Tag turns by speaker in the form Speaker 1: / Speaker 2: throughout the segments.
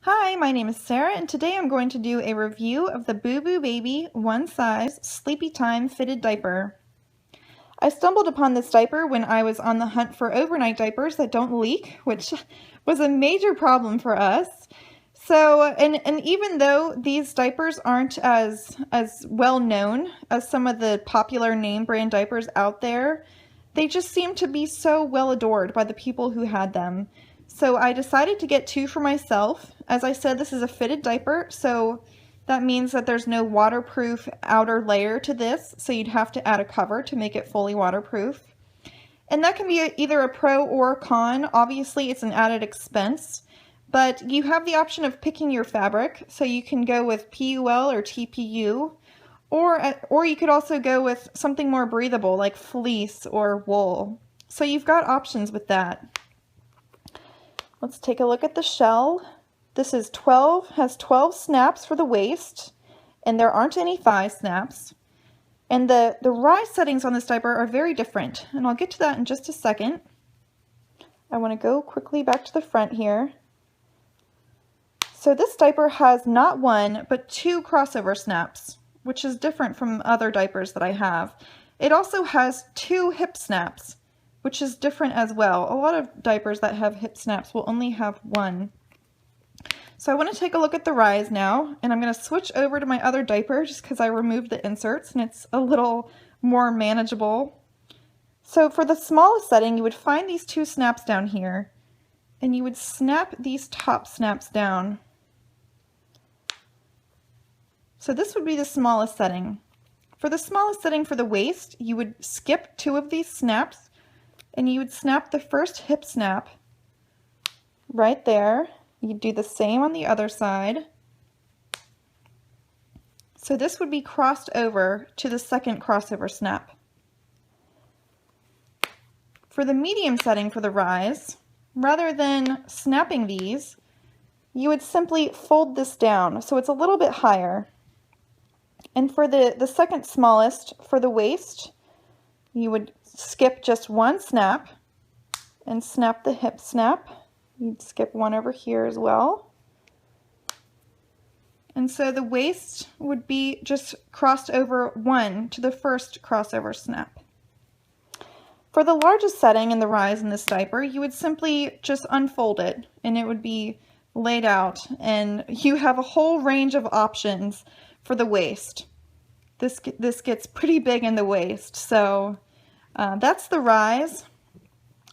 Speaker 1: Hi, my name is Sarah, and today I'm going to do a review of the BubuBebe One Size Sleepytime Fitted Diaper. I stumbled upon this diaper when I was on the hunt for overnight diapers that don't leak, which was a major problem for us. And even though these diapers aren't as well known as some of the popular name brand diapers out there, they just seem to be so well adored by the people who had them. So I decided to get two for myself. As I said, this is a fitted diaper, so that means that there's no waterproof outer layer to this, so you'd have to add a cover to make it fully waterproof. And that can be either a pro or a con. Obviously, it's an added expense, but you have the option of picking your fabric, so you can go with PUL or TPU, or you could also go with something more breathable like fleece or wool. So you've got options with that. Let's take a look at the shell. This is has 12 snaps for the waist, and there aren't any thigh snaps. And the rise settings on this diaper are very different, and I'll get to that in just a second. I want to go quickly back to the front here. So this diaper has not one, but two crossover snaps, which is different from other diapers that I have. It also has two hip snaps, which is different as well. A lot of diapers that have hip snaps will only have one. So I want to take a look at the rise now, and I'm going to switch over to my other diaper just because I removed the inserts and it's a little more manageable. So for the smallest setting, you would find these two snaps down here, and you would snap these top snaps down. So this would be the smallest setting. For the smallest setting for the waist, you would skip two of these snaps, and you would snap the first hip snap right there. You'd do the same on the other side. So this would be crossed over to the second crossover snap. For the medium setting for the rise, rather than snapping these, you would simply fold this down so it's a little bit higher. And for the second smallest, for the waist, you would skip just one snap and snap the hip snap. You'd skip one over here as well. And so the waist would be just crossed over one to the first crossover snap. For the largest setting in the rise in this diaper, you would simply just unfold it and it would be laid out, and you have a whole range of options for the waist. This gets pretty big in the waist, so that's the rise.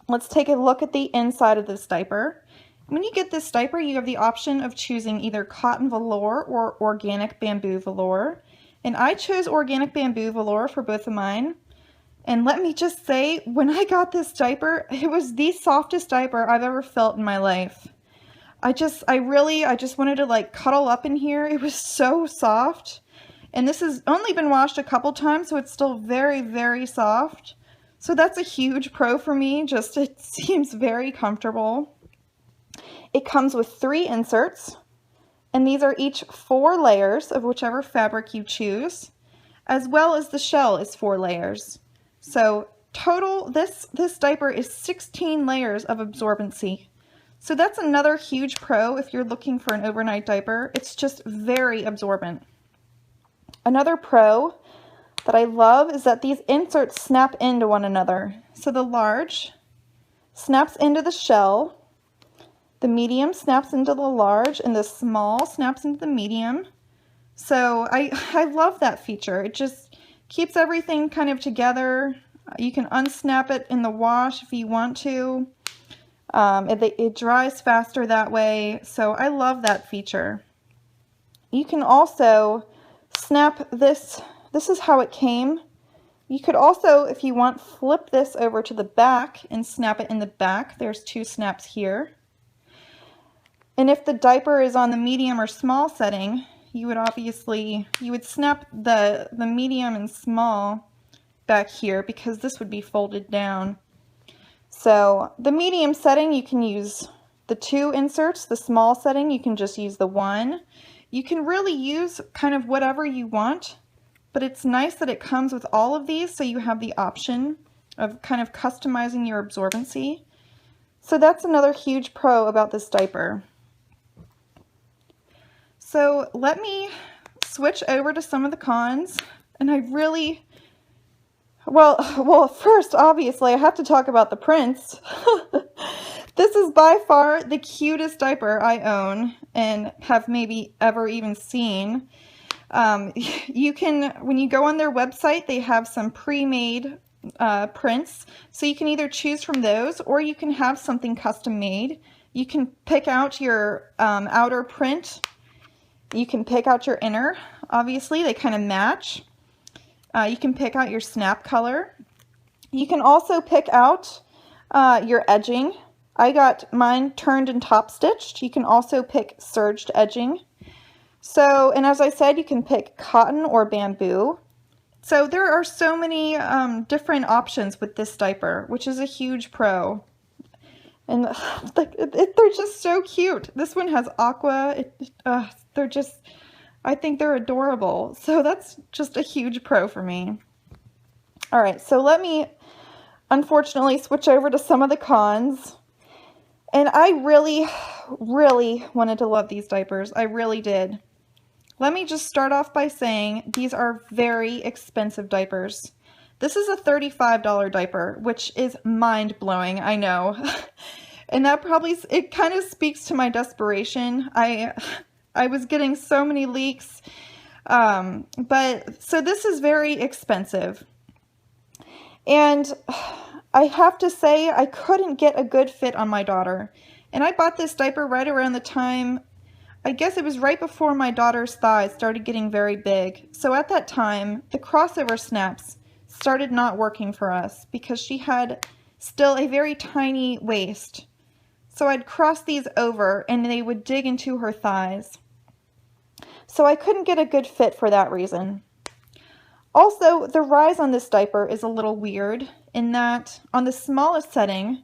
Speaker 1: Let's take a look at the inside of this diaper. When you get this diaper, you have the option of choosing either cotton velour or organic bamboo velour. And I chose organic bamboo velour for both of mine. And let me just say, when I got this diaper, it was the softest diaper I've ever felt in my life. I just wanted to like cuddle up in here. It was so soft. And this has only been washed a couple times, so it's still very, very soft. So that's a huge pro for me, just it seems very comfortable. It comes with 3 inserts, and these are each 4 layers of whichever fabric you choose, as well as the shell is 4 layers. So total, this diaper is 16 layers of absorbency. So that's another huge pro if you're looking for an overnight diaper. It's just very absorbent. Another pro that I love is that these inserts snap into one another. So the large snaps into the shell, the medium snaps into the large, and the small snaps into the medium. So I love that feature. It just keeps everything kind of together. You can unsnap it in the wash if you want to. It dries faster that way, so I love that feature. You can also snap this. This is how it came. You could also, if you want, flip this over to the back and snap it in the back. There's 2 snaps here. And if the diaper is on the medium or small setting, you would snap the medium and small back here because this would be folded down. So the medium setting, you can use the 2 inserts. The small setting, you can just use the 1. You can really use kind of whatever you want, but it's nice that it comes with all of these, so you have the option of kind of customizing your absorbency. So that's another huge pro about this diaper. So let me switch over to some of the cons, and I really, well, first, obviously, I have to talk about the prints. This is by far the cutest diaper I own and have maybe ever even seen. You can, when you go on their website, they have some pre-made prints, so you can either choose from those or you can have something custom made. You can pick out your outer print. You can pick out your inner. Obviously, they kind of match. You can pick out your snap color. You can also pick out your edging. I got mine turned and top stitched. You can also pick serged edging. So, and as I said, you can pick cotton or bamboo. So there are so many different options with this diaper, which is a huge pro. And they're just so cute. This one has aqua. They're just, I think they're adorable. So that's just a huge pro for me. All right, so let me unfortunately switch over to some of the cons. And I really, really wanted to love these diapers. I really did. Let me just start off by saying these are very expensive diapers. This is a $35 diaper, which is mind-blowing, I know. And that probably, it kind of speaks to my desperation. I was getting so many leaks. So this is very expensive. And I have to say, I couldn't get a good fit on my daughter. And I bought this diaper right around the time, I guess it was right before my daughter's thighs started getting very big. So at that time, the crossover snaps started not working for us because she had still a very tiny waist. So I'd cross these over and they would dig into her thighs. So I couldn't get a good fit for that reason. Also, the rise on this diaper is a little weird in that on the smallest setting,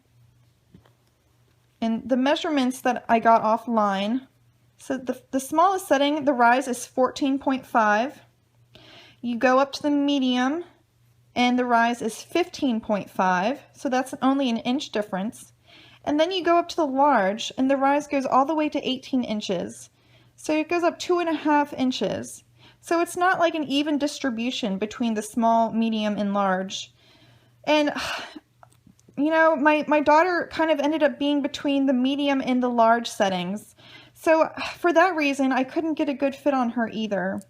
Speaker 1: and the measurements that I got offline, so the smallest setting, the rise is 14.5. You go up to the medium, and the rise is 15.5, so that's only an inch difference. And then you go up to the large, and the rise goes all the way to 18 inches. So it goes up 2.5 inches. So it's not like an even distribution between the small, medium, and large. And, you know, my daughter kind of ended up being between the medium and the large settings. So for that reason, I couldn't get a good fit on her either.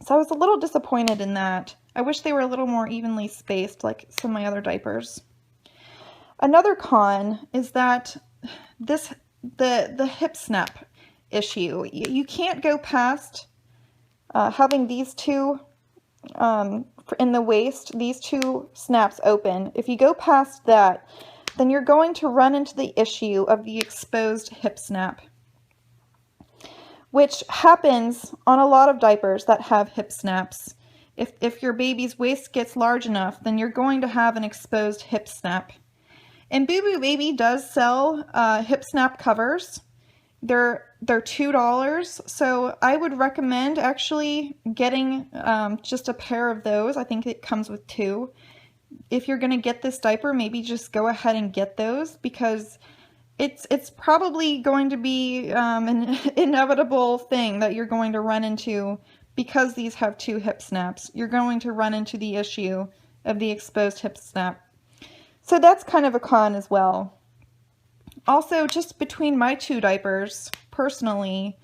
Speaker 1: So I was a little disappointed in that. I wish they were a little more evenly spaced like some of my other diapers. Another con is that the hip snap issue. You can't go past having these two in the waist, these two snaps open. If you go past that, then you're going to run into the issue of the exposed hip snap, which happens on a lot of diapers that have hip snaps. If your baby's waist gets large enough, then you're going to have an exposed hip snap. And BubuBebe does sell hip snap covers. They're $2, so I would recommend actually getting just a pair of those. I think it comes with 2. If you're going to get this diaper, maybe just go ahead and get those because it's probably going to be an inevitable thing that you're going to run into because these have 2 hip snaps. You're going to run into the issue of the exposed hip snap. So that's kind of a con as well. Also, just between my 2 diapers, personally,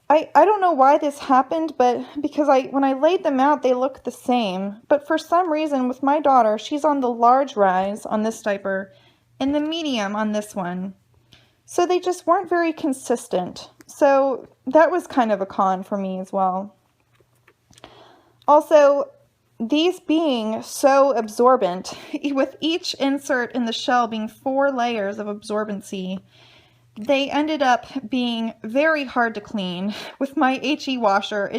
Speaker 1: I don't know why this happened, but because when I laid them out, they looked the same. But for some reason, with my daughter, she's on the large rise on this diaper and the medium on this one. So they just weren't very consistent. So that was kind of a con for me as well. Also, these being so absorbent, with each insert in the shell being 4 layers of absorbency, they ended up being very hard to clean. With my HE washer,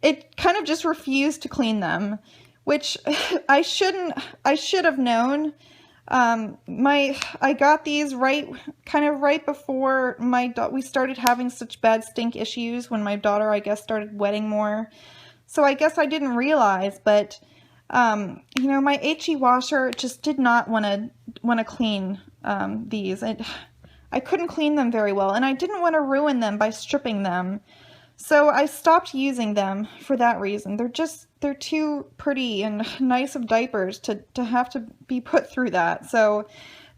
Speaker 1: it kind of just refused to clean them, which I should have known. I got these kind of right before we started having such bad stink issues when my daughter, I guess, started wetting more. So I guess I didn't realize, but, you know, my HE washer just did not want to clean these. I couldn't clean them very well, and I didn't want to ruin them by stripping them. So I stopped using them for that reason. They're too pretty and nice of diapers to have to be put through that. So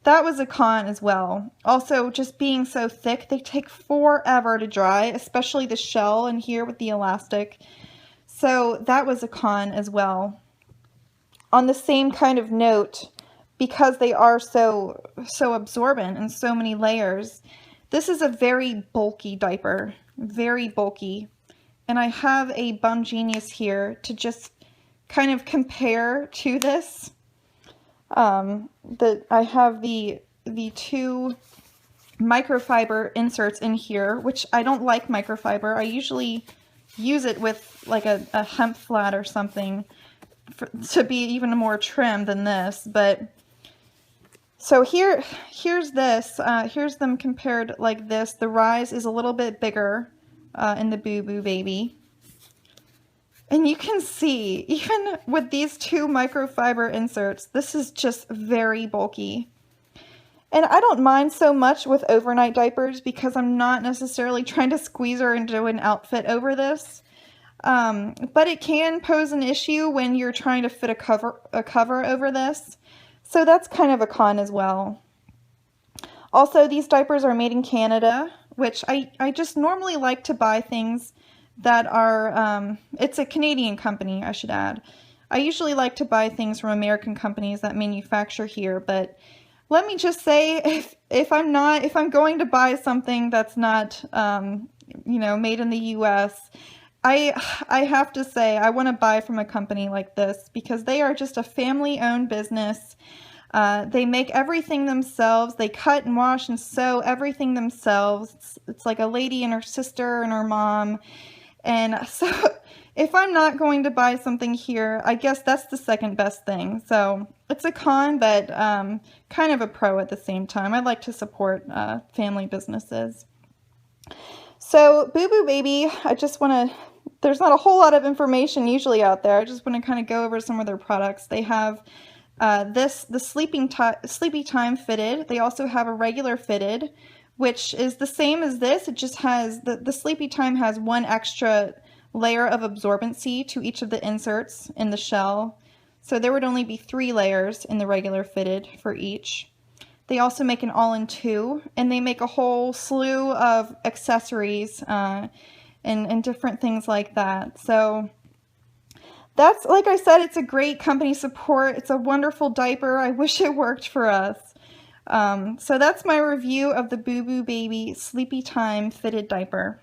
Speaker 1: that was a con as well. Also, just being so thick, they take forever to dry, especially the shell in here with the elastic. So that was a con as well. On the same kind of note, because they are so absorbent and so many layers, this is a very bulky diaper, very bulky. And I have a Bum Genius here to just kind of compare to this. I have the two microfiber inserts in here, which I don't like microfiber. I usually use it with like a hemp flat or something to be even more trim than this. But so here's this. Here's them compared like this. The rise is a little bit bigger in the BubuBebe. And you can see, even with these two microfiber inserts, this is just very bulky. And I don't mind so much with overnight diapers because I'm not necessarily trying to squeeze her into an outfit over this. But it can pose an issue when you're trying to fit a cover over this. So that's kind of a con as well. Also, these diapers are made in Canada, which I just normally like to buy things that are, it's a Canadian company, I should add. I usually like to buy things from American companies that manufacture here, but let me just say, if I'm going to buy something that's not, you know, made in the US, I have to say I want to buy from a company like this because they are just a family-owned business. They make everything themselves. They cut and wash and sew everything themselves. It's like a lady and her sister and her mom. And so if I'm not going to buy something here, I guess that's the second best thing. So it's a con, but kind of a pro at the same time. I like to support family businesses. So BubuBebe, I just want to, there's not a whole lot of information usually out there. I just want to kind of go over some of their products. They have the Sleepytime fitted. They also have a regular fitted, which is the same as this. It just has, the Sleepytime has one extra layer of absorbency to each of the inserts in the shell. So there would only be 3 layers in the regular fitted for each. They also make an all-in-2, and they make a whole slew of accessories and different things like that. So that's, like I said, it's a great company support. It's a wonderful diaper. I wish it worked for us. So that's my review of the BubuBebe Sleepytime fitted diaper.